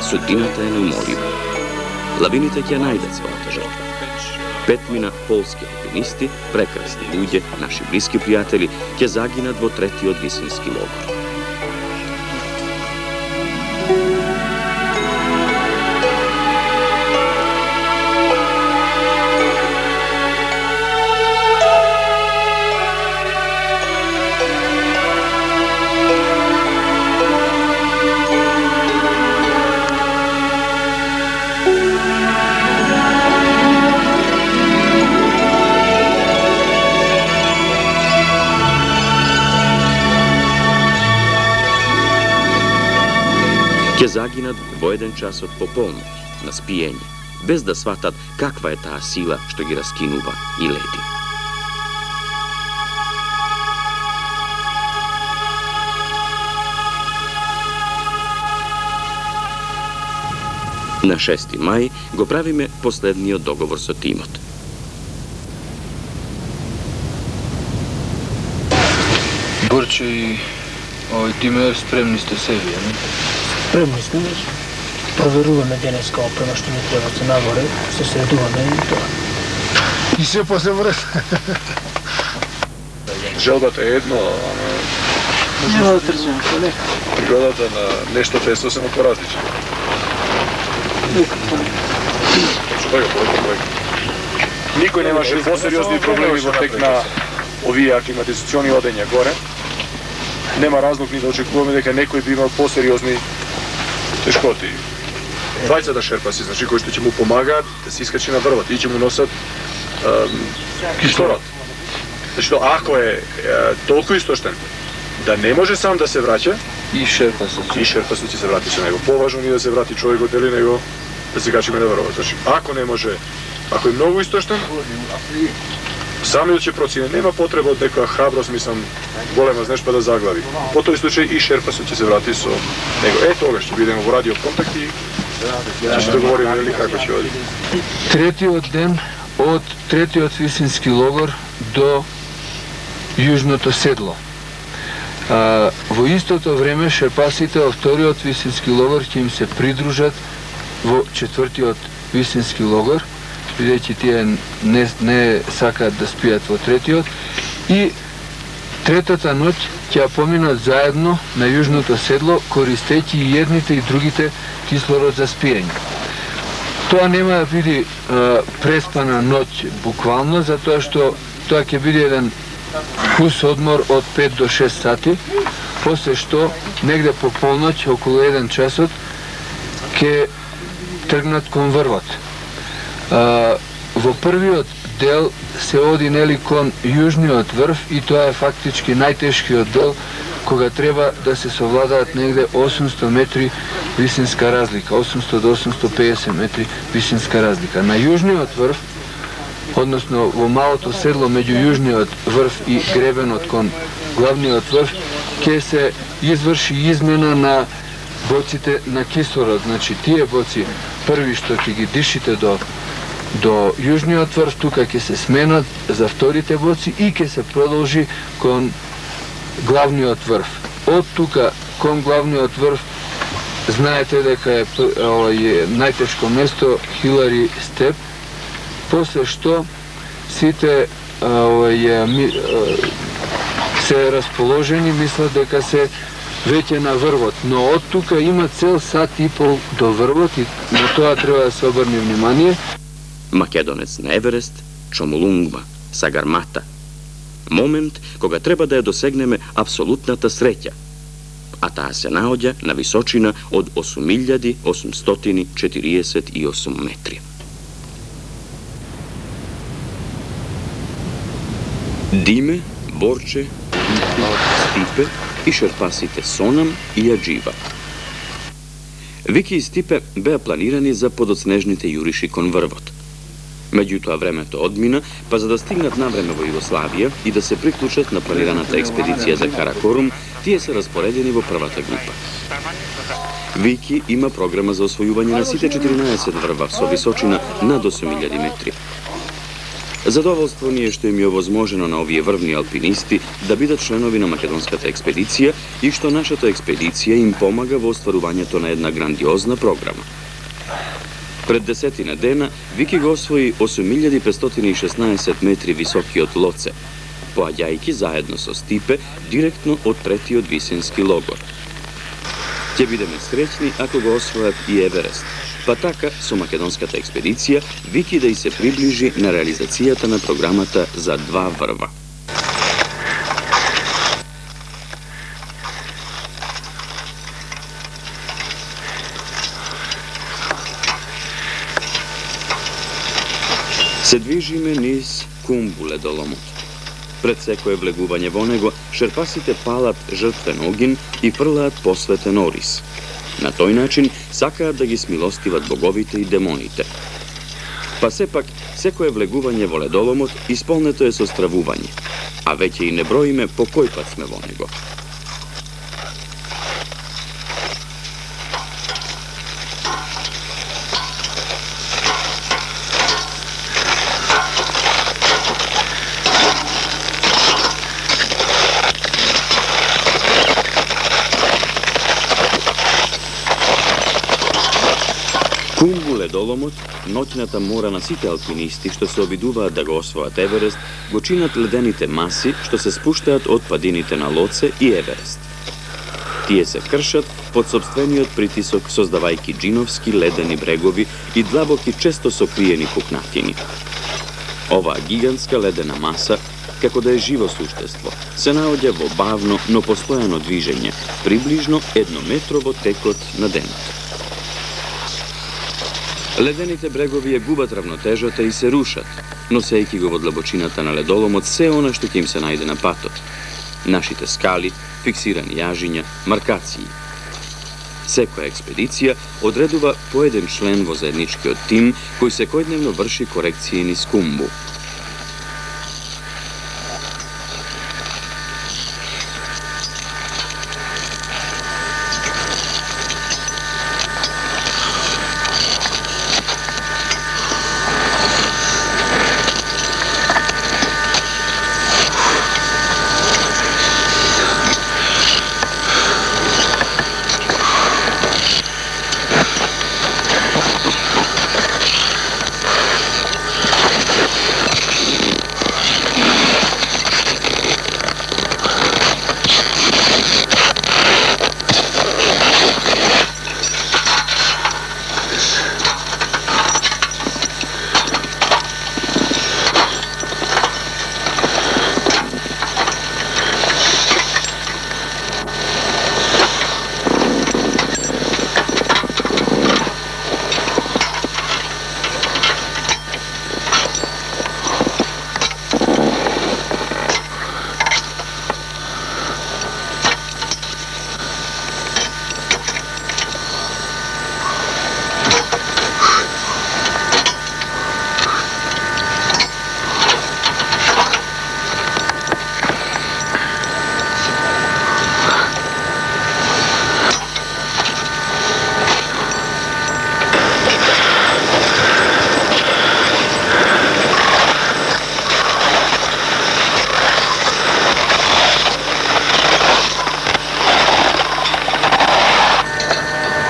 sudbinata je neumoljiva. Laviните ќе најдат својата жртва. 5 мина полски алпинисти, прекрасни луѓе, наши блиски пријатели, ќе загинат во третиот висински логор. Ќе загинат во 1 час од пополноќ на спиење, без да сватат каква е таа сила што ги раскинува и лети. На 6. мај го правиме последниот договор со тимот. Борче и тиме, спремни сте се вие, не? Спремни сме, проверуваме денеска опрема што ни треба се нагоре, се средуваме и тоа. И се после вред. Желбата е едно, Нема да трчаме, не. пригодата на нешто е сосема поразлично. Никој немаше посериозни проблеми во тек на овие аклиматизациони одења горе. Нема разлог ни да очекуваме дека некој би имал посериозни тешкоти. Двајцата шерпаси, значи, кои што ќе му помагаат да се искачи на врвот и ќе му носат кислород. Значи, ако е толку истоштен да не може сам да се враќа, И шерпасот. и шерпасот ќе се врати со него. Поважно ни да се врати човекот или него да се качиме на врвот. Значи, ако не може, ако е многу истоштен, самиот ќе процени, нема потреба од некоја храброст, мислам, голема знеш па да заглави. По тој случај и шерпасот ќе се врати со него. Тогаш ќе бидеме во радио контакт и ќе се договориме или како ќе оди. Третиот ден од третиот висински логор до јужното седло. Во истото време шерпасите од вториот висински логор ќе им се придружат во четвртиот висински логор, бидејќи тие не сакаат да спијат во третиот, и третата ноќ ќе ја поминат заедно на јужното седло, користејќи и едните и другите кислород за спиење. Тоа нема да биде преспана ноќ буквално, затоа што тоа ќе биде еден кус одмор од 5 до 6 сати, после што негде по полноќ, околу 1 часот, ќе тргнат кон врвот. Во првиот дел се оди нели кон јужниот врв и тоа е фактички најтешкиот дел, кога треба да се совладаат негде 800 метри висинска разлика, 800 до 850 метри висинска разлика. На јужниот врв, односно во малото седло меѓу јужниот врв и гребенот кон главниот врв, ќе се изврши измена на боците на кислород. Значи, тие боци први што ќе ги дишите до јужниот врв, тука ќе се сменат за вторите боци и ќе се продолжи кон главниот врв. Од тука кон главниот врв знаете дека е најтешко место Хилари Степ, после што сите се расположени, мислат дека се веќе на врвот, но од тука има цел сат и пол до врвот и на тоа треба да се обрне внимание. Македонец на Еверест, Чомолунгма, Сагармата. Момент кога треба да ја досегнеме апсолутната среќа, а таа се наоѓа на височина од 8848 метри. Диме, Борче, Стипе и шерпасите Сонам и Јаджива. Вики и Стипе беа планирани за подоцнежните јуриши кон врвот. Меѓутоа времето одмина, па за да стигнат навреме во Југославија и да се приклучат на планираната експедиција за Каракорум, тие се распоредени во првата група. Вики има програма за освојување на сите 14 врва со височина над 8000 метри. Zadovoljstvo nije što im je ovozmoženo na ovije vrvni alpinisti da бидат členovi na makedonskата ekspedicija i što našата ekspedicija im pomaga v ostvaruvanje to na jedna grandiozna programa. Pred desetina dena Viki go osvoji 8516 metri visoki od Loce, poađajki zajedno so Stipe direktno odpreti od Visinski logor. Ќе бидеме среќни ако го освојат и Еверест, па така со македонската експедиција Вики да и се приближи на реализацијата на програмата за 2 врва. Се движиме низ Кумбу ледоломот. Пред секое влегување во него, шерпасите палат жртвен огин и фрлаат посветен орис. На тој начин сакаат да ги смилостиват боговите и демоните. Па сепак, секое влегување во ледоломот исполнето е со стравување, а веќе и не броиме по кој пат сме во него. Кумбу ледоломот, ноќната мора на сите алпинисти што се обидуваат да го освојат Еверест, го чинат ледените маси што се спуштаат од падините на Лоце и Еверест. Тие се кршат под собствениот притисок, создавајки джиновски ледени брегови и длабоки често сокриени пукнатини. Оваа гигантска ледена маса, како да е живо суштество, се наоѓа во бавно, но постојано движење, приближно 1 метро во текот на денот. Ледените брегови ја губат равнотежата и се рушат, носејќи го во длабочината на ледоломот се она што ќе им се најде на патот. Нашите скали, фиксирани јажиња, маркации. Секоја експедиција одредува по еден член во заедничкиот тим кој секојдневно врши корекции низ Кумбу.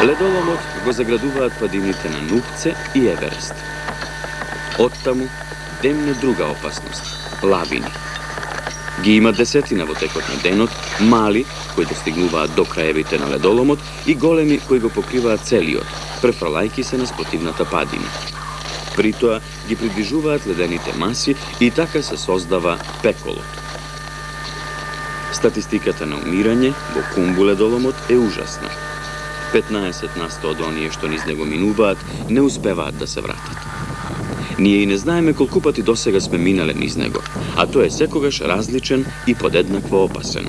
Ледоломот го заградуваат падините на Нупце и Еверест. Оттаму демне друга опасност – лавини. Ги има десетина во текот на денот, мали, кои достигнуваат до краевите на ледоломот и големи кои го покриваат целиот, префрлајки се на спротивната падина. При тоа ги приближуваат ледените маси и така се создава пеколот. Статистиката на умирање во Кумбу ледоломот е ужасна. 15% од оние што низ него минуваат не успеваат да се вратат. Ние и не знаеме колку пати досега сме минале низ него, а тој е секогаш различен и подеднакво опасен.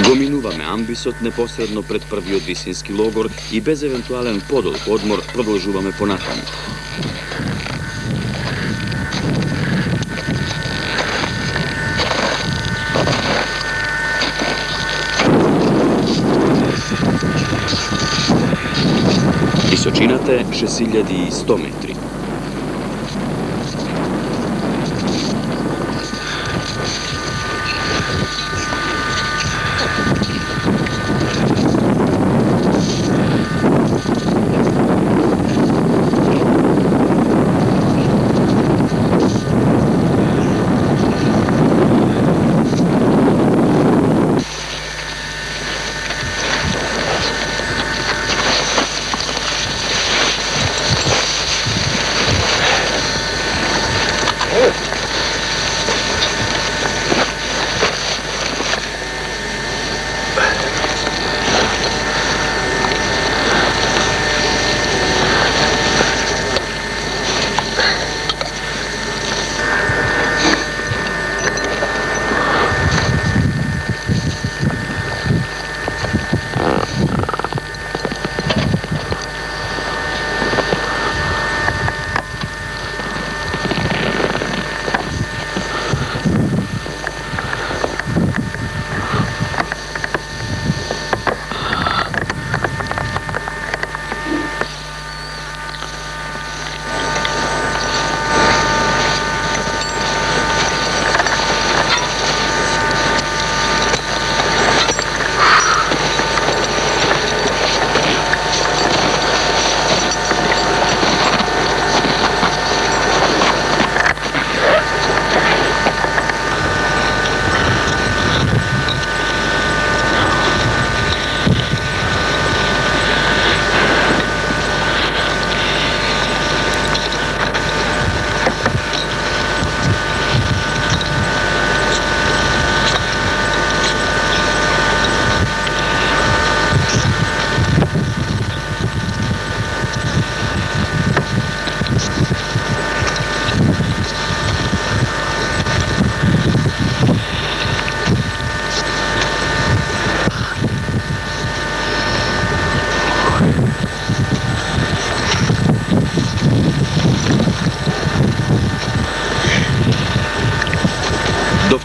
Го минуваме амбисот непосредно пред првиот висински логор и без евентуален подолг одмор продолжуваме понатаму. Височината е 6100 метри.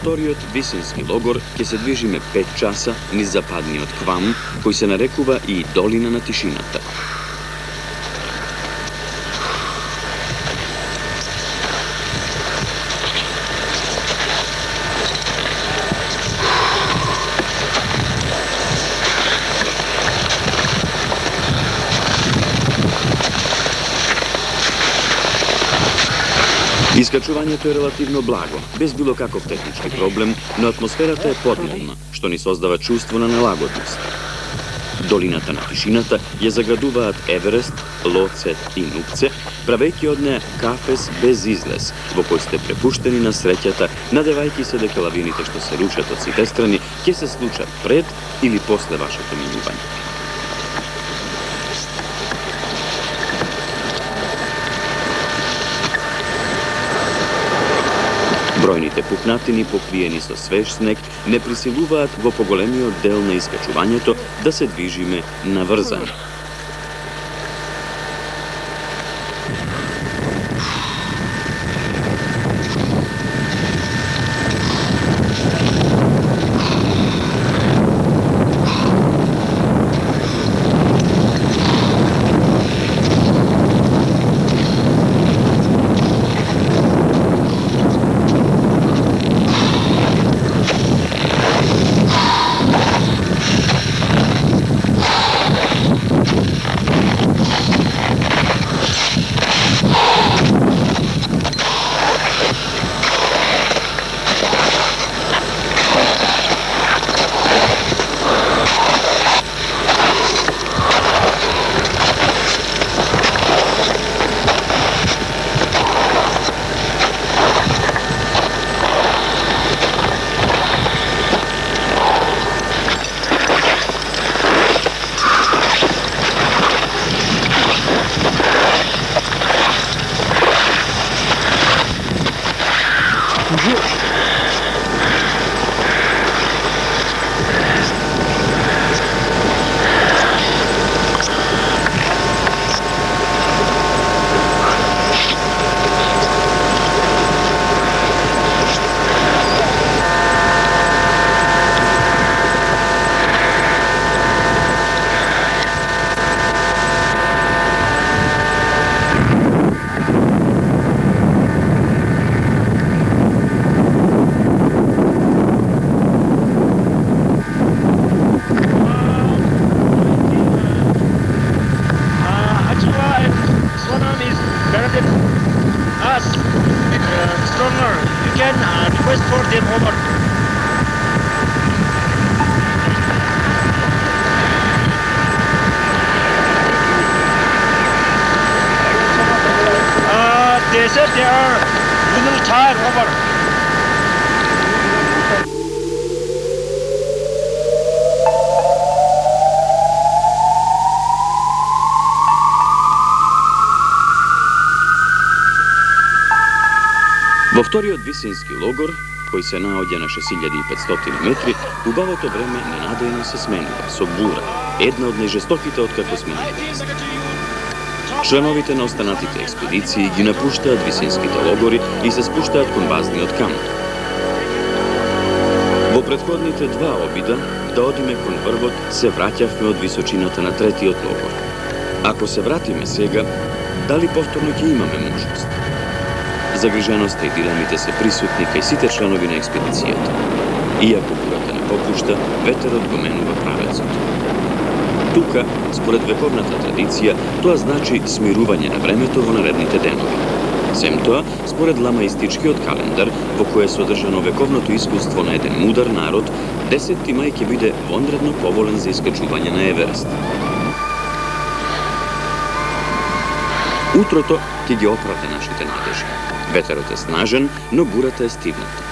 Вториот висински логор ќе се движиме 5 часа низ западниот Квам, кој се нарекува и Долина на тишината. Искачувањето е релативно благо, без било каков технички проблем, но атмосферата е подмолна, што ни создава чувство на нелагодност. Долината на тишината ја заградуваат Еверест, Лоцет и Нупце, правејќи од неа кафес без излез, во кој сте препуштени на среќата, надевајќи се дека лавините што се рушат од сите страни ќе се случат пред или после вашето минување. Бројните пукнатини, покриени со свеж снег, не присилуваат во поголемиот дел на искачувањето да се движиме наврзани. are little tired, Robert. Во вториот висински логор, кој се наоѓа на 6500 метри, убавото време ненадејно се сменува со бура, една од најжестоките откако сме најдени. Членовите на останатите експедиции ги напуштаат висинските логори и се спуштаат кон базниот камп. Во претходните два обида да одиме кон врвот, се враќавме од височината на третиот логор. Ако се вратиме сега, дали повторно ќе имаме можност? Загриженоста и дилемите се присутни кај сите членови на експедицијата. Иако бурата не попушта, ветерот го менува правецот. Тука, според вековната традиција, тоа значи смирување на времето во наредните денови. Сем тоа, според ламаистичкиот календар, во кој е содржано вековното искуство на еден мудар народ, 10. мај ќе биде вонредно поволен за искачување на Еверест. Утрото ќе ги оправда нашите надежи. Ветерот е снажен, но бурата е стивната.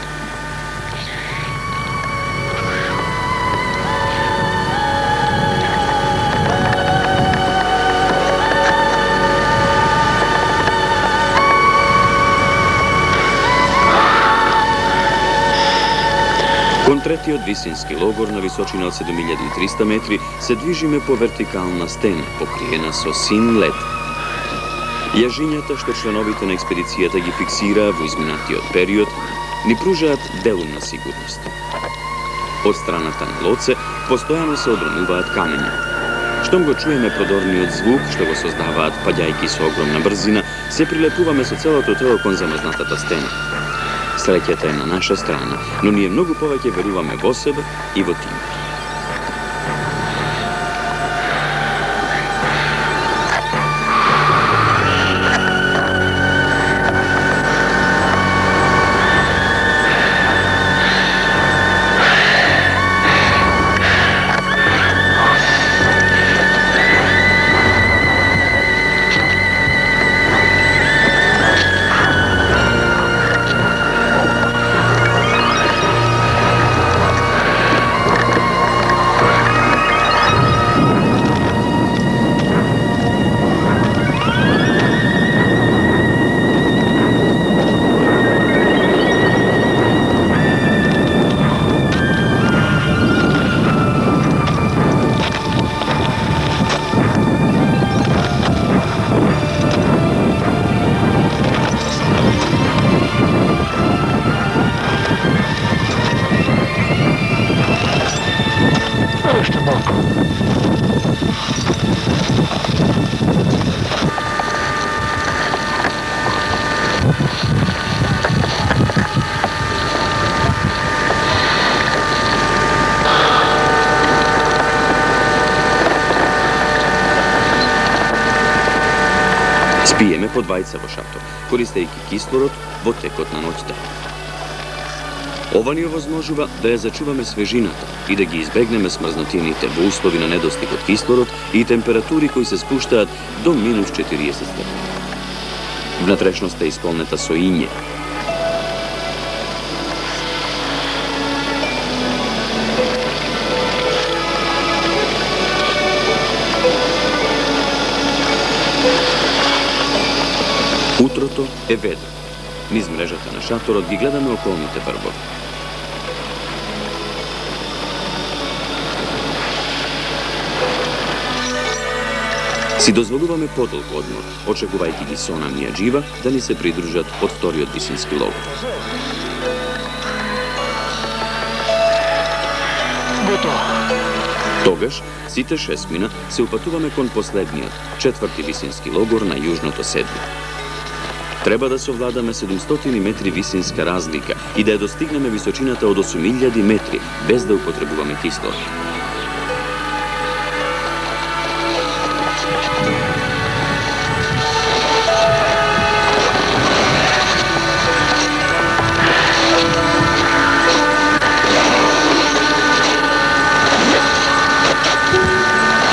Кон третиот висински логор на височина од 7300 метри се движиме по вертикална стена, покриена со син лед. Јажињата што членовите на експедицијата ги фиксираа во изминатиот период, ни пружаат делумна сигурност. Од страната на лоце, постојано се одронуваат камења. Штом го чуеме продорниот звук, што го создаваат паѓајки со огромна брзина, се прилепуваме со целото тело кон замрзнатата стена. Среќата е на наша страна, но ние многу повеќе веруваме во себе и во тимот. Спиеме по двајца во шатор, користејќи кислород во текот на ноќта. Ова ни овозможува да ја зачуваме свежината и да ги избегнеме смрзнотините во услови на недостиг од кислород и температури кои се спуштаат до минус 40 степени. Внатрешноста е исполнета со иње. Утрото е ведро. Низ мрежата на шаторот ги гледаме околните врвови. Си дозволуваме подолг одмор, очекувајќи ги Сонам и Аџива да ни се придружат од вториот висински логор. Тогаш, сите 6 мина се упатуваме кон последниот, четврти висински логор на јужното седло. Треба да совладаме 700 метри висинска разлика и да ја достигнеме височината од 8000 метри, без да употребуваме кислород.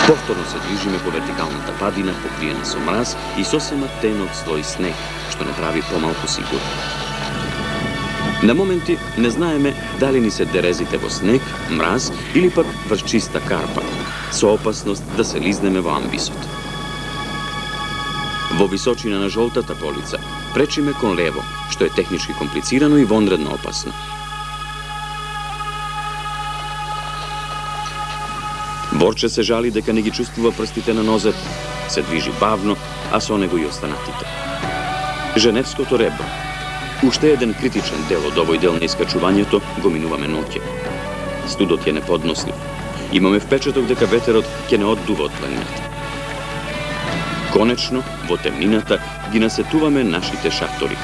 Повторно се движиме по вертикалната padina pokrijena su mraz i sosema tenog sloj sneg, što ne pravi pomalku sigurno. Na momenti ne znajeme da li ni se derezite vo sneg, mraz ili pak vrš čista karpa, so opasnost da se lizneme vo ambisot. Vo visočina na žoltata polica preči me kon levo, što je tehnički komplicirano i vonredno opasno. Borče se žali deka negi čustva prstite na noze, se dviži bavno, a so nego i ostanatite. Ženevsko to rebro. Ušte jedan kritičan del od ovoj del neiskačuvanjeto go minuvame noće. Studot je nepodnosliv. Imame vpečetok deka veterot ke ne odduva od planinata. Konečno, vo temninata, gi nasetuvame našite šatori.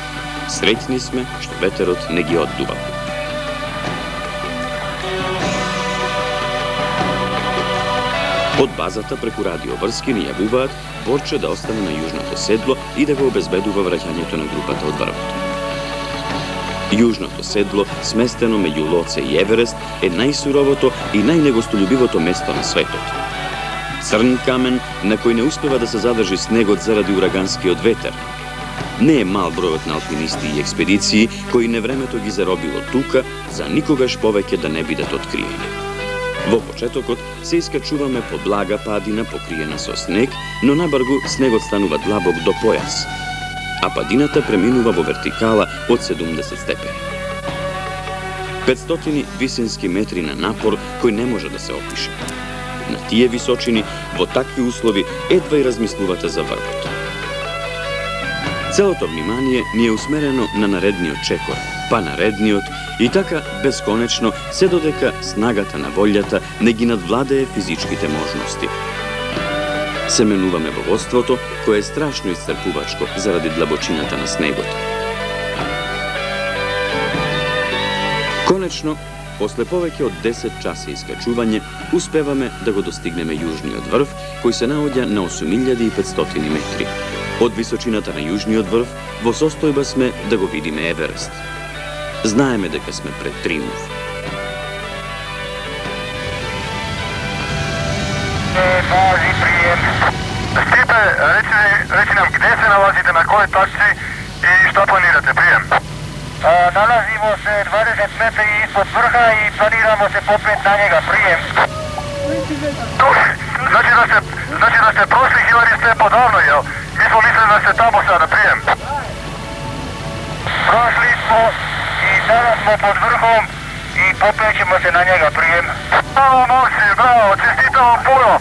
Srećni sme što veterot ne gi odduva. Od bazata preko radio Vrski nijavuvaat Borče da ostane na južnato sedlo i da ga obezbeduva vraćanjeto na grupata od Vrvoto. Južnato sedlo, smesteno među Loce i Everest, je najsurovoto i najnegostoljubivoto mesto na svetot. Crn kamen na koji ne uspeva da se zadrži sneg od zaradi uraganski od vetar. Ne je mal brojot na alpinisti i ekspediciji koji nevremetog i zarobilo tuka, za nikogaš poveke da ne bi da to otkrije. Vo početokot se iskačuvame po blaga padina pokrijena so sneg, no na bargu sneg odstanuva dlabog do pojas, a padinata preminuva vo vertikala od 70 stepeni. 500 visinski metri na napor koji ne može da se opiše. Na tije visočini, vo takvi uslovi, edva i razmisluvate za Vrvoto. Celo to vnimanije nije usmereno na naredniot čekor, pa naredniot i taka beskonečno se dodeka snagata na voljata negi nadvladeje fizičkite možnosti. Semenuvame vovodstvoto koje je strašno iscrpuvačko zaradi dlabočinata na snegotu. Konečno, posle poveke od 10 časa iskačuvanje, uspevame da go dostigneme južni od vrv, koji se navodja na 8500 metri. Od visočinata na južni od vrv, vo sostojba sme da go vidime Everest. Znajeme deka sme pred triumf. Važi prijem. Stipe, reci nam gdje se nalazite, na kojoj tačci i šta planirate, prijem? Nalazimo se 20 metri ispod vrha i planiramo se popet na njega, prijem. Znači da ste prošli ili ste podavno, jel? Mi smo mislili da ste tamo sada, prijem. Prošli smo i sada smo pod vrhom i popet ćemo se na njega, prijem. Bravo, momci, bravo, čestitam vam puno.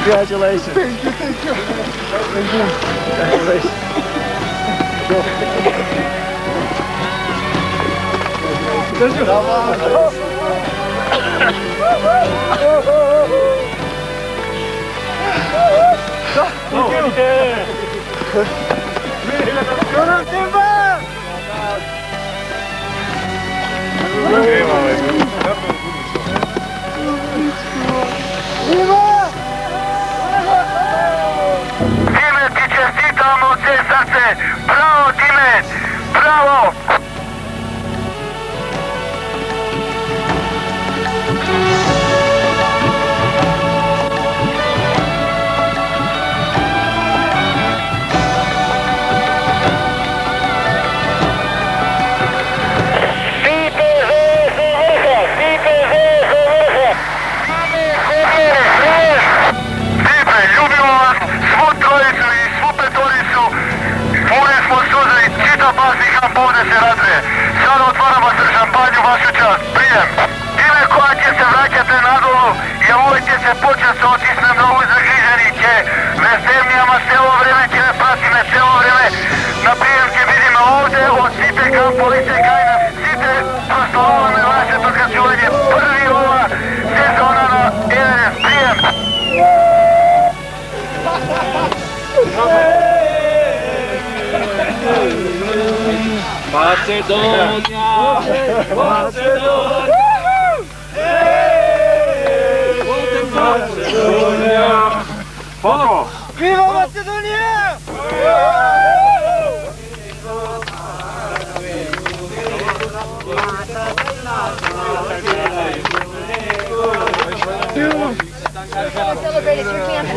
Congratulations. Thank you. Congratulations. Dime, ti čestitamo od sve srce. Bravo, Dime, bravo. Viva Macedonia! Celebrated your camp.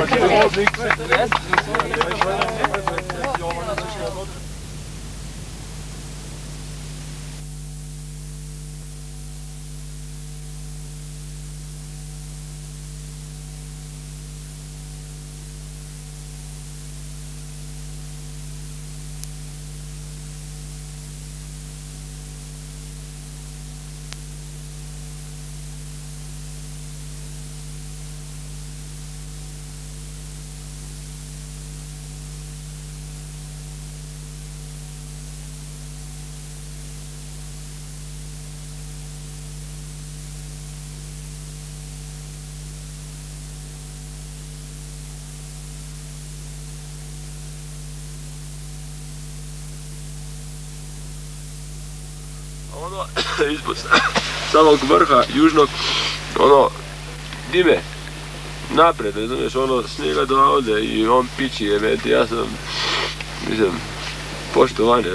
Ono, ispod samog vrha južnog, ono, dime, naprijed, razumiješ, ono, snijega do ovdje i on piči, ja sam, mislim, poštovanje,